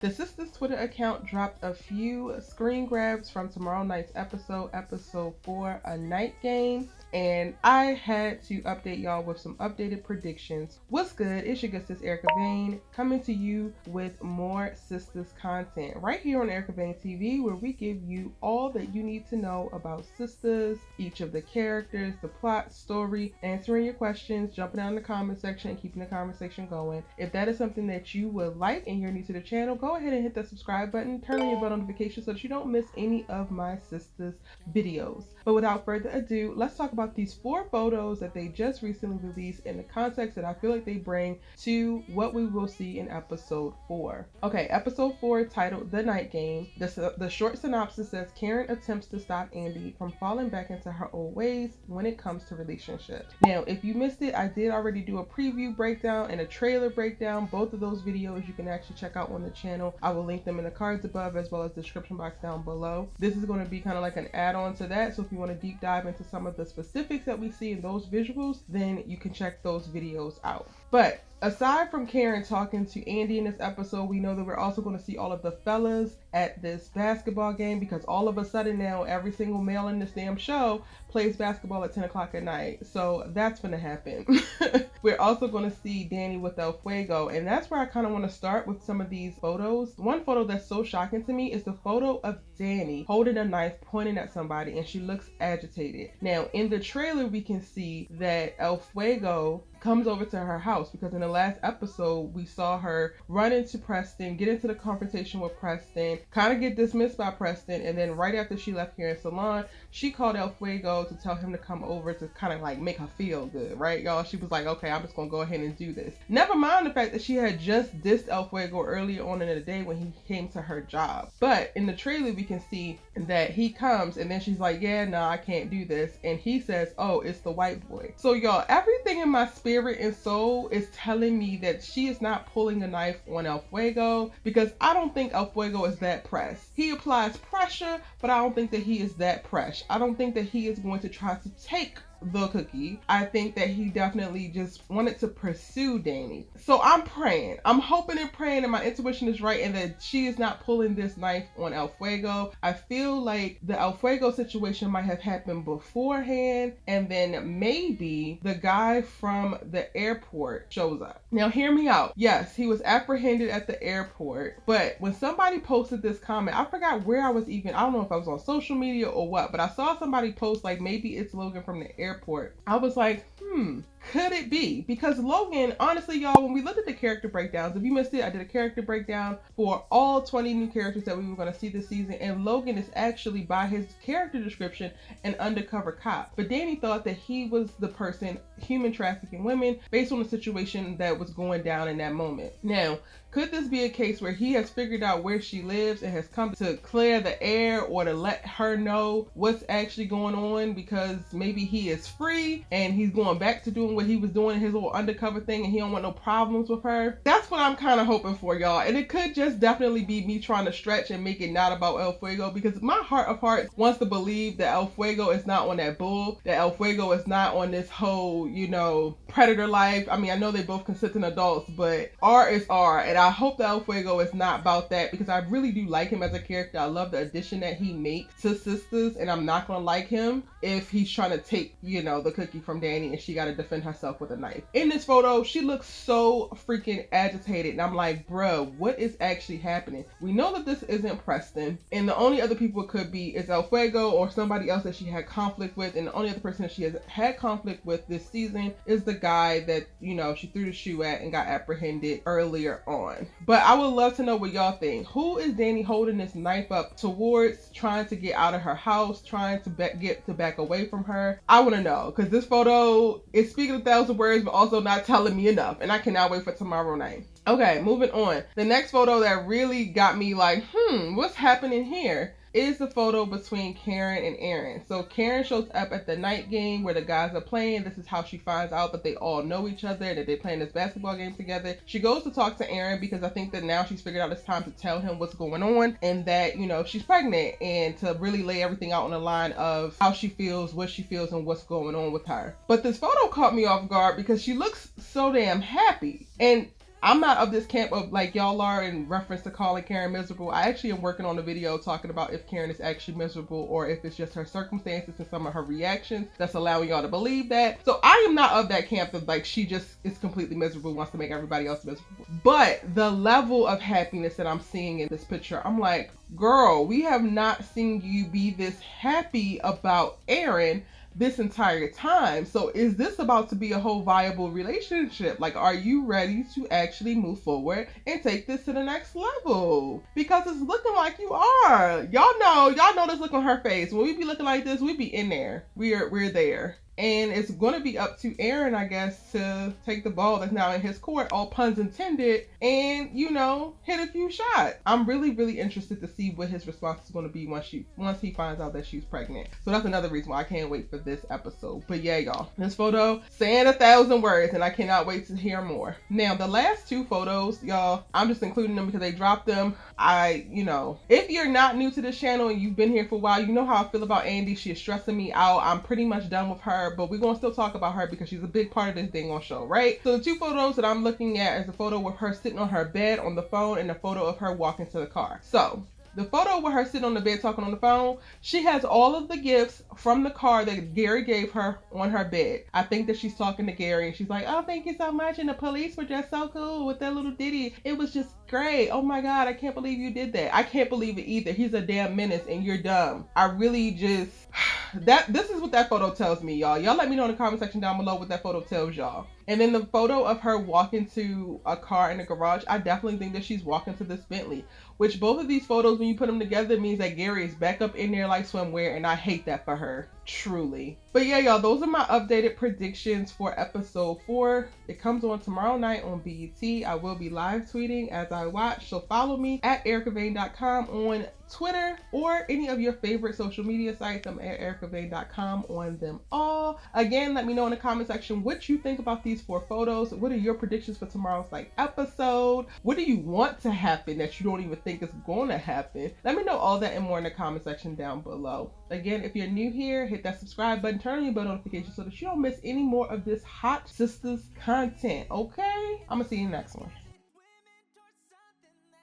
The Sistas Twitter account dropped a few screen grabs from tomorrow night's episode 4, A Night Game. And I had to update y'all with some updated predictions. What's good? It's your good sis Erica Vane coming to you with more Sistas content right here on Erica Vane TV, where we give you all that you need to know about Sistas, each of the characters, the plot, story, answering your questions, jumping down in the comment section, and keeping the conversation going. If that is something that you would like and you're new to the channel, go ahead and hit that subscribe button, turn on your bell notifications so that you don't miss any of my Sistas videos. But without further ado, let's talk about these 4 photos that they just recently released in the context that I feel like they bring to what we will see in episode 4. Okay, episode 4, titled The Night Game. The short synopsis says Karen attempts to stop Andi from falling back into her old ways when it comes to relationships. Now, if you missed it, I did already do a preview breakdown and a trailer breakdown. Both of those videos you can actually check out on the channel. I will link them in the cards above as well as the description box down below. This is going to be kind of like an add-on to that, so if you want to deep dive into some of the specifics that we see in those visuals, then you can check those videos out. But aside from Karen talking to Andi in this episode, we know that we're also going to see all of the fellas at this basketball game, because all of a sudden now every single male in this damn show plays basketball at 10 o'clock at night. So that's going to happen. We're also going to see Danni with El Fuego, and that's where I kind of want to start with some of these photos. One photo that's so shocking to me is the photo of Danni holding a knife pointing at somebody, and she looks agitated. Now in the trailer we can see that El Fuego comes over to her house, because in the last episode we saw her run into Preston, get into the confrontation with Preston, kind of get dismissed by Preston, and then right after she left here in salon, she called El Fuego to tell him to come over to kind of like make her feel good, right y'all? She was like, okay, I'm just gonna go ahead and do this. Never mind the fact that she had just dissed El Fuego earlier on in the day when he came to her job. But in the trailer we can see that he comes, and then she's like, yeah, no, I can't do this, and he says, oh, it's the white boy. So y'all, everything in my spirit and soul is telling me that she is not pulling a knife on El Fuego, because I don't think El Fuego is that pressed. He applies pressure, but I don't think that he is that pressed. I don't think that he is going to try to take the cookie. I think that he definitely just wanted to pursue Danni. So I'm praying. I'm hoping and praying that my intuition is right and that she is not pulling this knife on El Fuego. I feel like the El Fuego situation might have happened beforehand, and then maybe the guy from the airport shows up. Now hear me out. Yes, he was apprehended at the airport, but when somebody posted this comment, I forgot where I was even, I don't know if I was on social media or what, but I saw somebody post like maybe it's Logan from the airport. I was like, could it be? Because Logan, honestly, y'all, when we looked at the character breakdowns, if you missed it, I did a character breakdown for all 20 new characters that we were going to see this season, and Logan is actually, by his character description, an undercover cop. But Danni thought that he was the person human trafficking women based on the situation that was going down in that moment. Now, could this be a case where he has figured out where she lives and has come to clear the air, or to let her know what's actually going on, because maybe he is free and he's going back to doing what he was doing in his little undercover thing and he don't want no problems with her? That's what I'm kind of hoping for, y'all. And it could just definitely be me trying to stretch and make it not about El Fuego, because my heart of hearts wants to believe that El Fuego is not on that bull, that El Fuego is not on this whole, you know, predator life. I mean, I know they both consenting adults, but R is R, and I hope that El Fuego is not about that, because I really do like him as a character. I love the addition that he makes to Sistas, and I'm not gonna like him if he's trying to take, you know, the cookie from Danni and she gotta defend herself with a knife. In this photo, she looks so freaking agitated, and I'm like, bro, what is actually happening? We know that this isn't Preston, and the only other people it could be is El Fuego or somebody else that she had conflict with, and the only other person that she has had conflict with this season is the guy that, you know, she threw the shoe at and got apprehended earlier on. But I would love to know what y'all think. Who is Danni holding this knife up towards, trying to get out of her house, trying to get to back away from her? I want to know, because this photo is speaking 1,000 words but also not telling me enough, and I cannot wait for tomorrow night. Okay, moving on. The next photo that really got me like, what's happening here, is the photo between Karen and Aaron. So Karen shows up at the night game where the guys are playing. This is how she finds out that they all know each other, that they're playing this basketball game together. She goes to talk to Aaron because I think that now she's figured out it's time to tell him what's going on, and that, you know, she's pregnant, and to really lay everything out on the line of how she feels, what she feels, and what's going on with her. But this photo caught me off guard because she looks so damn happy. And I'm not of this camp of like y'all are in reference to calling Karen miserable. I actually am working on a video talking about if Karen is actually miserable or if it's just her circumstances and some of her reactions that's allowing y'all to believe that. So I am not of that camp of like she just is completely miserable, wants to make everybody else miserable. But the level of happiness that I'm seeing in this picture, I'm like, girl, we have not seen you be this happy about Aaron this entire time. So is this about to be a whole viable relationship? Like, are you ready to actually move forward and take this to the next level? Because it's looking like you are. Y'all know this look on her face. When we be looking like this, we be in there. We're there. And it's going to be up to Aaron, I guess, to take the ball that's now in his court, all puns intended, and, you know, hit a few shots. I'm really, really interested to see what his response is going to be once he finds out that she's pregnant. So that's another reason why I can't wait for this episode. But yeah, y'all, this photo saying 1,000 words, and I cannot wait to hear more. Now, the last two photos, y'all, I'm just including them because they dropped them. If you're not new to this channel and you've been here for a while, you know how I feel about Andi. She is stressing me out. I'm pretty much done with her, but we're going to still talk about her because she's a big part of this dang on show, right? So the two photos that I'm looking at is a photo with her sitting on her bed on the phone and a photo of her walking to the car. So the photo with her sitting on the bed talking on the phone, she has all of the gifts from the car that Gary gave her on her bed. I think that she's talking to Gary and she's like, oh, thank you so much. And the police were just so cool with that little ditty. It was just great. Oh my God, I can't believe you did that. I can't believe it either. He's a damn menace and you're dumb. I really just... this is what that photo tells me, y'all. Y'all let me know in the comment section down below what that photo tells y'all. And then the photo of her walking to a car in the garage, I definitely think that she's walking to this Bentley. Which both of these photos, when you put them together, means that Gary is back up in there like swimwear, and I hate that for her. Truly. But yeah, y'all, those are my updated predictions for episode 4. It comes on tomorrow night on BET. I will be live tweeting as I watch, so follow me at ericavane.com on Twitter or any of your favorite social media sites. I'm at ericavane.com on them all. Again, let me know in the comment section what you think about these 4 photos. What are your predictions for tomorrow's episode? What do you want to happen that you don't even think is going to happen? Let me know all that and more in the comment section down below. Again, if you're new here, hit that subscribe button, turn on your bell notifications so that you don't miss any more of this hot sisters content, okay? I'm gonna see you in the next one.